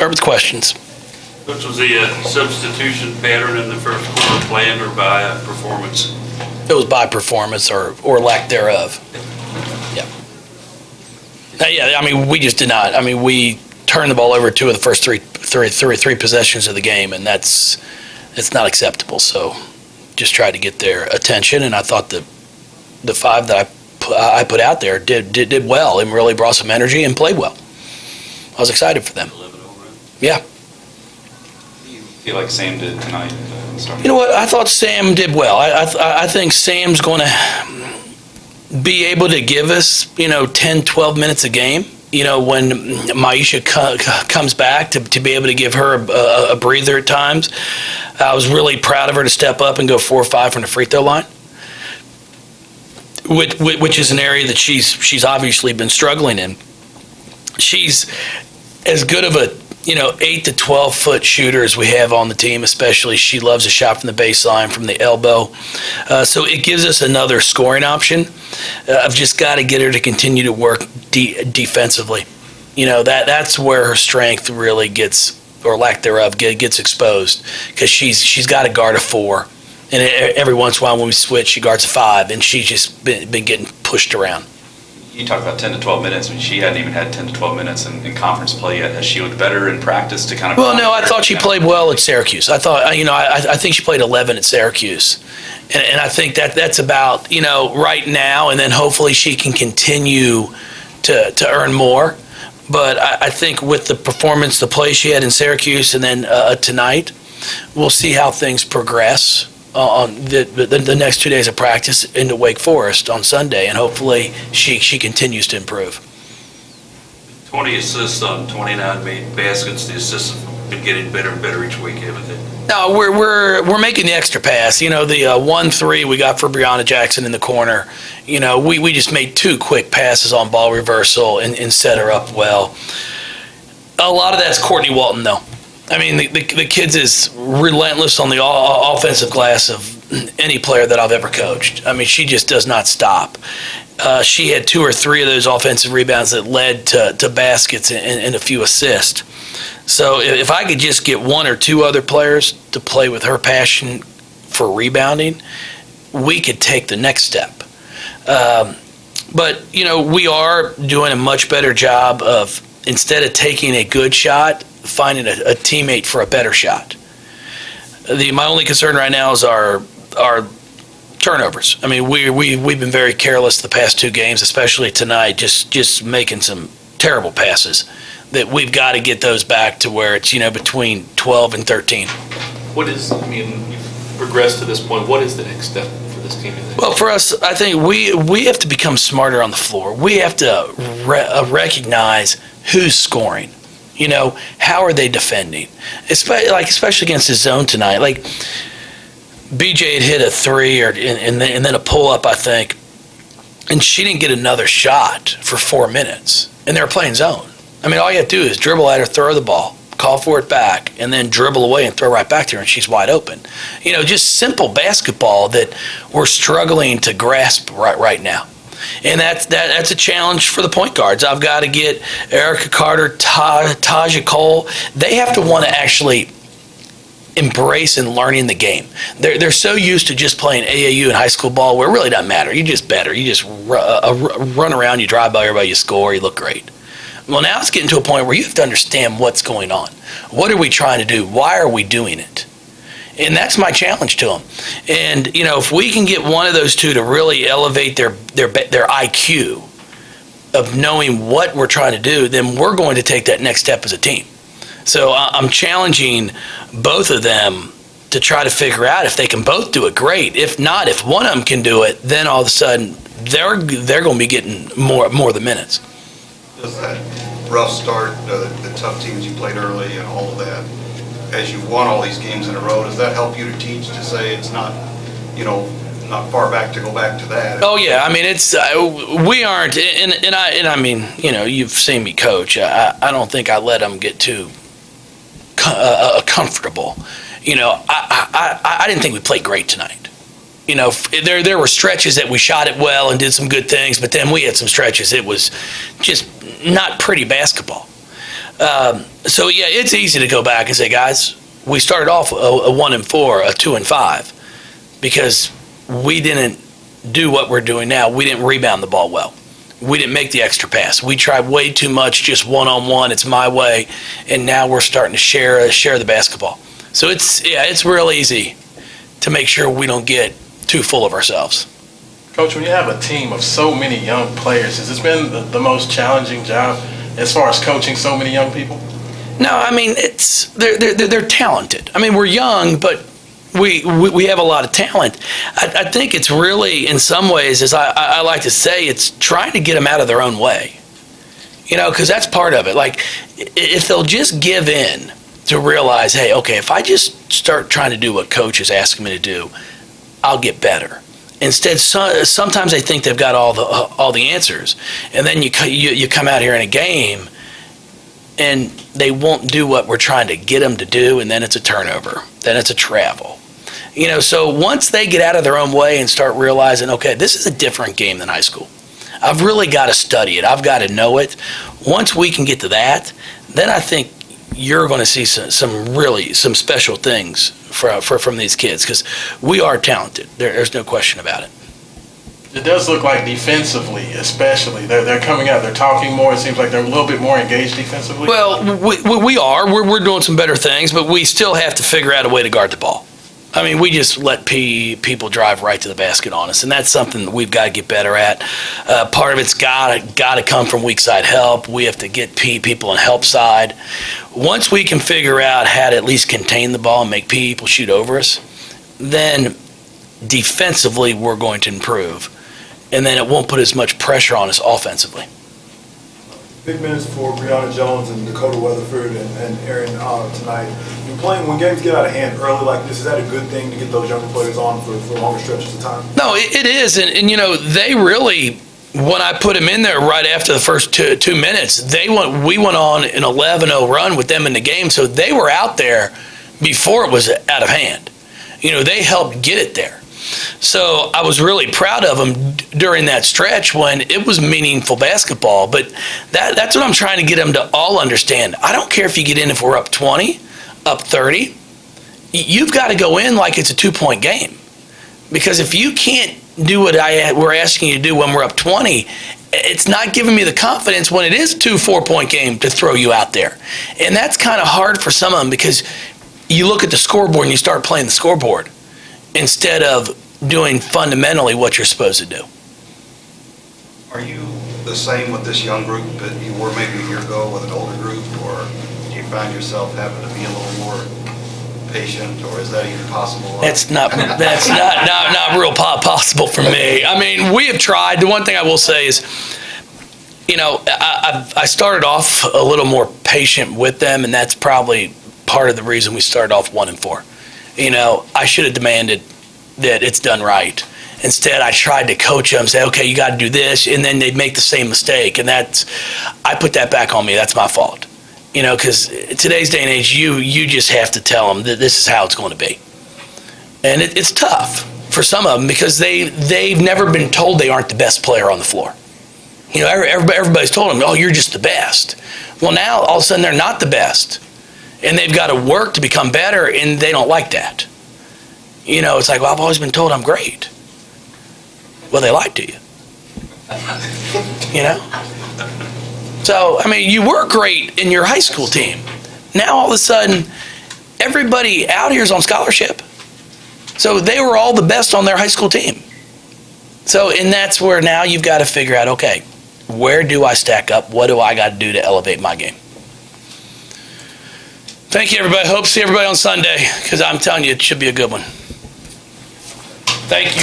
start with questions. Which was the substitution pattern in the first quarter, planned or by performance? It was by performance or lack thereof. Yeah. Yeah, I mean, we just did not. I mean, we turned the ball over 2 of the first three possessions of the game, and it's not acceptable. So just tried to get their attention, and I thought the 5 that I put out there did well and really brought some energy and played well. I was excited for them. Yeah. Feel like Sam did tonight? You know what? I thought Sam did well. I think Sam's going to be able to give us, 10, 12 minutes a game. When Maisha comes back to be able to give her a breather at times. I was really proud of her to step up and go 4 or 5 from the free throw line, which is an area that she's obviously been struggling in. She's as good of a 8 to 12 foot shooter as we have on the team, especially. She loves a shot from the baseline, from the elbow. So it gives us another scoring option. I've just got to get her to continue to work defensively. That's where her strength really gets, or lack thereof, gets exposed, because she's got to guard a 4. And every once in a while when we switch, she guards a 5, and she's just been getting pushed around. You talked about 10 to 12 minutes. I mean, she hadn't even had 10 to 12 minutes in conference play yet. Has she looked better in practice to kind of... Well, no, I thought she played well at Syracuse. I thought, I think she played 11 at Syracuse. And I think that's about, right now, and then hopefully she can continue to earn more. But I think with the performance, the play she had in Syracuse, and then tonight, we'll see how things progress on the next 2 days of practice into Wake Forest on Sunday, and hopefully she continues to improve. 20 assists on 29 made baskets. The assists have been getting better and better each week, haven't they? No, we're making the extra pass. The 1-3 we got for Breonna Jackson in the corner. We just made 2 quick passes on ball reversal and set her up well. A lot of that's Courtney Walton, though. I mean, the kid's is relentless on the offensive glass of any player that I've ever coached. I mean, she just does not stop. She had 2 or 3 of those offensive rebounds that led to baskets and a few assists. So if I could just get 1 or 2 other players to play with her passion for rebounding, we could take the next step. But, we are doing a much better job of, instead of taking a good shot, finding a teammate for a better shot. My only concern right now is our turnovers. I mean, we've been very careless the past 2 games, especially tonight, just making some terrible passes that we've got to get those back to where it's, between 12 and 13. You've progressed to this point. What is the next step for this team? Well, for us, I think we have to become smarter on the floor. We have to recognize who's scoring. How are they defending? Especially against the zone tonight. Like, BJ had hit a 3 and then a pull-up, I think, and she didn't get another shot for 4 minutes, and they were playing zone. I mean, all you have to do is dribble at her, throw the ball, call for it back, and then dribble away and throw right back to her, and she's wide open. Just simple basketball that we're struggling to grasp right now. And that's a challenge for the point guards. I've got to get Erica Carter, Taja Cole. They have to want to actually embrace and learning the game. They're so used to just playing AAU and high school ball where it really doesn't matter. You just better. You just run around, you drive by everybody, you score, you look great. Well, now it's getting to a point where you have to understand what's going on. What are we trying to do? Why are we doing it? And that's my challenge to them. And, if we can get one of those 2 to really elevate their IQ of knowing what we're trying to do, then we're going to take that next step as a team. So I'm challenging both of them to try to figure out if they can both do it, great. If not, if one of them can do it, then all of a sudden they're going to be getting more of the minutes. Does that rough start, the tough teams you played early and all of that, as you've won all these games in a row, does that help you to teach, to say it's not, not far back to go back to that? Oh yeah, I mean it's we aren't, and I mean, you've seen me coach. I don't think I let them get too comfortable. I didn't think we played great tonight. There were stretches that we shot it well and did some good things, but then we had some stretches it was just not pretty basketball. So yeah, it's easy to go back and say, guys, we started off a 1-4, a 2-5, because we didn't do what we're doing now. We didn't rebound the ball well. We didn't make the extra pass. We tried way too much, just one-on-one. It's my way, and now we're starting to share the basketball. So it's real easy to make sure we don't get too full of ourselves. Coach, when you have a team of so many young players, has this been the most challenging job as far as coaching so many young people? No, I mean, they're talented. I mean, we're young, but we have a lot of talent. I think it's really, in some ways, as I like to say, it's trying to get them out of their own way. Because that's part of it. Like, if they'll just give in to realize, hey, okay, if I just start trying to do what coach is asking me to do, I'll get better. Instead, sometimes they think they've got all the answers, and then you come out here in a game, and they won't do what we're trying to get them to do, and then it's a turnover, then it's a travel. So once they get out of their own way and start realizing, okay, this is a different game than high school. I've really got to study it. I've got to know it. Once we can get to that, then I think you're going to see some special things from these kids, because we are talented. There's no question about it. It does look like defensively, especially, they're coming out, they're talking more. It seems like they're a little bit more engaged defensively. Well, we are. We're doing some better things, but we still have to figure out a way to guard the ball. I mean, we just let people drive right to the basket on us, and that's something that we've got to get better at. Part of it's got to come from weak side help. We have to get people on help side. Once we can figure out how to at least contain the ball and make people shoot over us, then defensively we're going to improve, and then it won't put as much pressure on us offensively. Big minutes for Breonna Jones and Dakota Weatherford and Aaron tonight. You're playing when games get out of hand early like this. Is that a good thing to get those younger players on for longer stretches of time? No, it is, and they really, when I put them in there right after the first two minutes, we went on an 11-0 run with them in the game, so they were out there before it was out of hand. They helped get it there. So I was really proud of them during that stretch when it was meaningful basketball. But that's what I'm trying to get them to all understand. I don't care if you get in if we're up 20, up 30. You've got to go in like it's a 2-point game. Because if you can't do what we're asking you to do when we're up 20, it's not giving me the confidence when it is a 4-point game to throw you out there. And that's kind of hard for some of them, because you look at the scoreboard and you start playing the scoreboard instead of doing fundamentally what you're supposed to do. Are you the same with this young group that you were maybe a year ago with an older group, or do you find yourself having to be a little more patient, or is that even possible? That's not real possible for me. I mean, we have tried. The one thing I will say is, I started off a little more patient with them, and that's probably part of the reason we started off 1-4. I should have demanded that it's done right. Instead, I tried to coach them, say, okay, you got to do this, and then they'd make the same mistake, and I put that back on me. That's my fault. Because today's day and age, you just have to tell them that this is how it's going to be. And it's tough for some of them, because they've never been told they aren't the best player on the floor. Everybody's told them, oh, you're just the best. Well, now all of a sudden they're not the best. And they've got to work to become better, and they don't like that. It's like, well, I've always been told I'm great. Well, they lied to you. So, I mean, you were great in your high school team. Now, all of a sudden, everybody out here is on scholarship. So they were all the best on their high school team. So, and that's where now you've got to figure out, okay, where do I stack up? What do I got to do to elevate my game? Thank you, everybody. Hope to see everybody on Sunday, because I'm telling you, it should be a good one. Thank you.